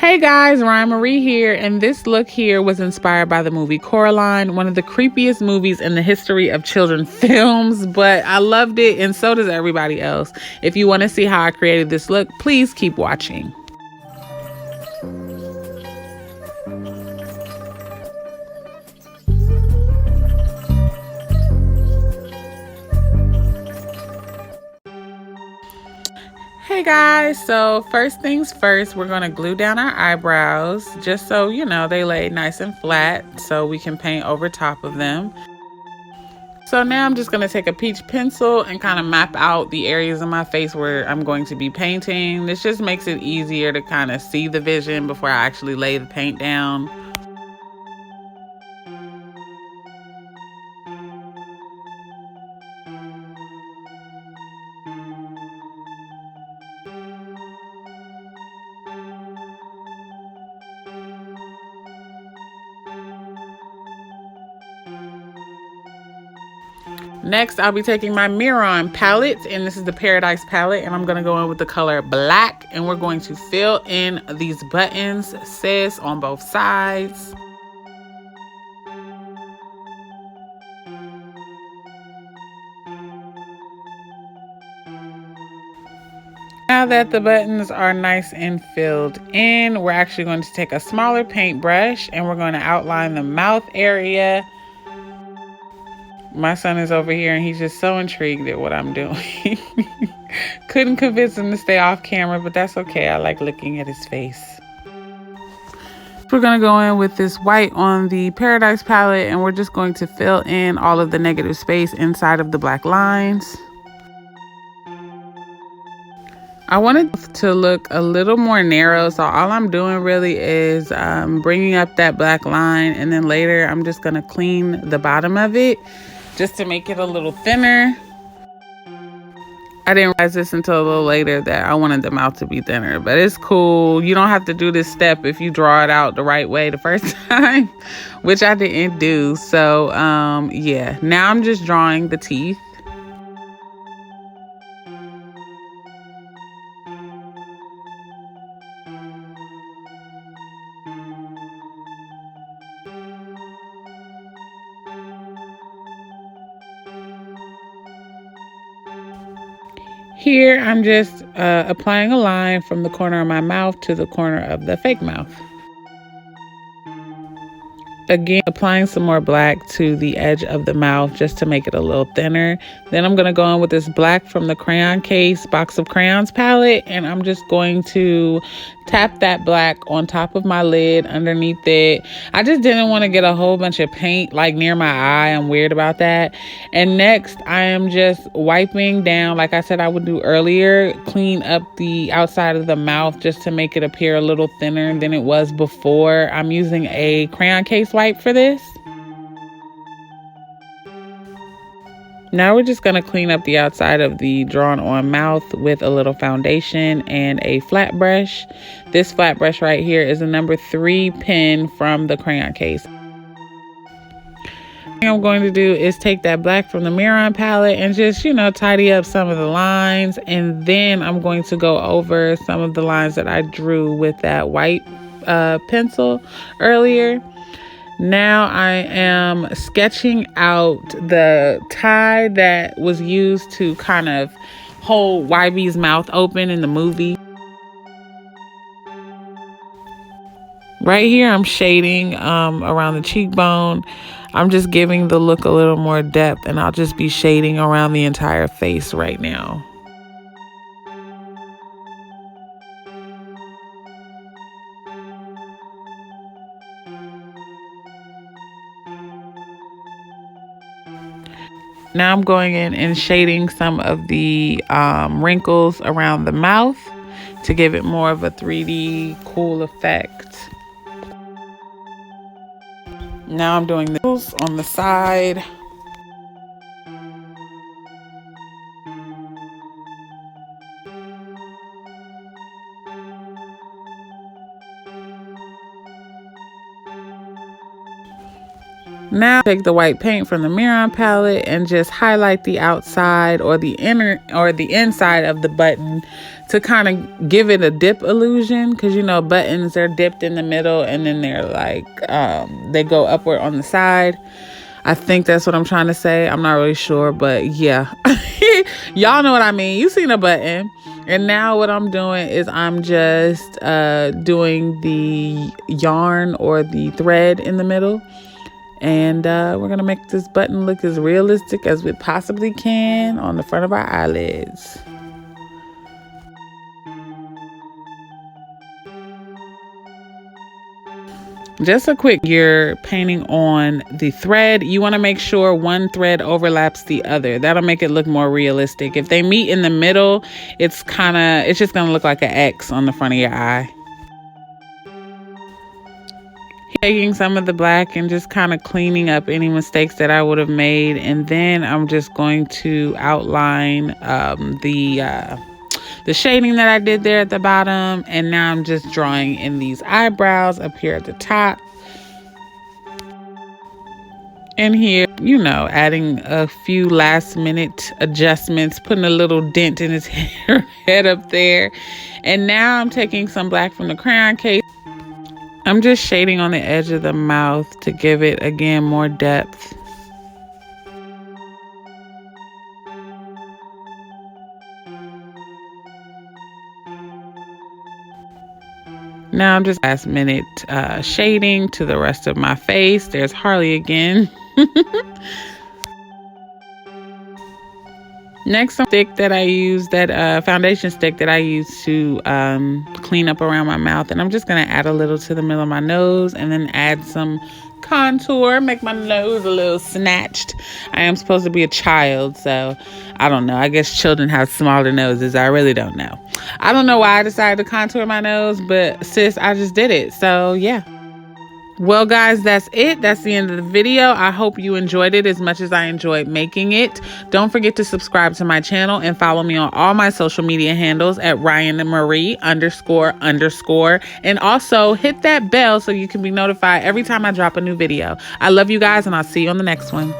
Hey guys, Ryan Marie here, and this look here was inspired by the movie Coraline, one of the creepiest movies in the history of children's films, but I loved it and so does everybody else. If you want to see how I created this look, please keep watching. Hey guys, so first things first, we're going to glue down our eyebrows just so you know they lay nice and flat so we can paint over top of them. So now I'm just going to take a peach pencil and kind of map out the areas of my face where I'm going to be painting. This just makes it easier to kind of see the vision before I actually lay the paint down. Next, I'll be taking my Crayons palette, and this is the Paradise palette, and I'm going to go in with the color black, and we're going to fill in these buttons, sis, on both sides. Now that the buttons are nice and filled in, we're actually going to take a smaller paintbrush, and we're going to outline the mouth area. My son is over here and he's just so intrigued at what I'm doing. Couldn't convince him to stay off camera, but that's okay. I like looking at his face. We're going to go in with this white on the Paradise palette, and we're just going to fill in all of the negative space inside of the black lines. I wanted to look a little more narrow, so all I'm doing really is bringing up that black line, and then later I'm just going to clean the bottom of it just to make it a little thinner. I didn't realize this until a little later that I wanted the mouth to be thinner, but it's cool. You don't have to do this step if you draw it out the right way the first time, which I didn't do. So yeah, now I'm just drawing the teeth. Here, I'm just applying a line from the corner of my mouth to the corner of the fake mouth. Again, applying some more black to the edge of the mouth just to make it a little thinner. Then I'm going to go in with this black from the crayon case box of crayons palette, and I'm just going to tap that black on top of my lid underneath it. I just didn't want to get a whole bunch of paint like near my eye. I'm weird about that. And next, I am just wiping down, like I said I would do earlier, clean up the outside of the mouth just to make it appear a little thinner than it was before. I'm using a crayon case wipe for this. Now we're just going to clean up the outside of the drawn on mouth with a little foundation and a flat brush. This flat brush right here is a number 3 pen from the crayon case. What I'm going to do is take that black from the Crayons palette and just, tidy up some of the lines. And then I'm going to go over some of the lines that I drew with that white pencil earlier. Now I am sketching out the tie that was used to kind of hold YB's mouth open in the movie. Right here, I'm shading around the cheekbone. I'm just giving the look a little more depth, and I'll just be shading around the entire face right now. Now I'm going in and shading some of the wrinkles around the mouth to give it more of a 3D cool effect. Now I'm doing the wrinkles on the side. Now take the white paint from the Crayons palette and just highlight the outside or the inner or the inside of the button to kind of give it a dip illusion, because you know buttons are dipped in the middle and then they're like they go upward on the side. I think that's what I'm trying to say. I'm not really sure, but yeah. Y'all know what I mean. You seen a button. And now what I'm doing is I'm just doing the yarn or the thread in the middle. And we're going to make this button look as realistic as we possibly can on the front of our eyelids. Just a quick, you're painting on the thread. You want to make sure one thread overlaps the other. That'll make it look more realistic. If they meet in the middle, it's just going to look like an X on the front of your eye. Taking some of the black and just kind of cleaning up any mistakes that I would have made. And then I'm just going to outline the shading that I did there at the bottom. And now I'm just drawing in these eyebrows up here at the top. And here, you know, adding a few last minute adjustments, putting a little dent in his head up there. And now I'm taking some black from the crayon case. I'm just shading on the edge of the mouth to give it, again, more depth. Now I'm just last minute shading to the rest of my face. There's Harley again. Next, stick that I use, that foundation stick that I use to clean up around my mouth. And I'm just going to add a little to the middle of my nose and then add some contour, make my nose a little snatched. I am supposed to be a child, so I don't know. I guess children have smaller noses. I really don't know. I don't know why I decided to contour my nose, but sis, I just did it. So yeah. Well, guys, that's it. That's the end of the video. I hope you enjoyed it as much as I enjoyed making it. Don't forget to subscribe to my channel and follow me on all my social media handles at RyanandMarie __. And also hit that bell so you can be notified every time I drop a new video. I love you guys, and I'll see you on the next one.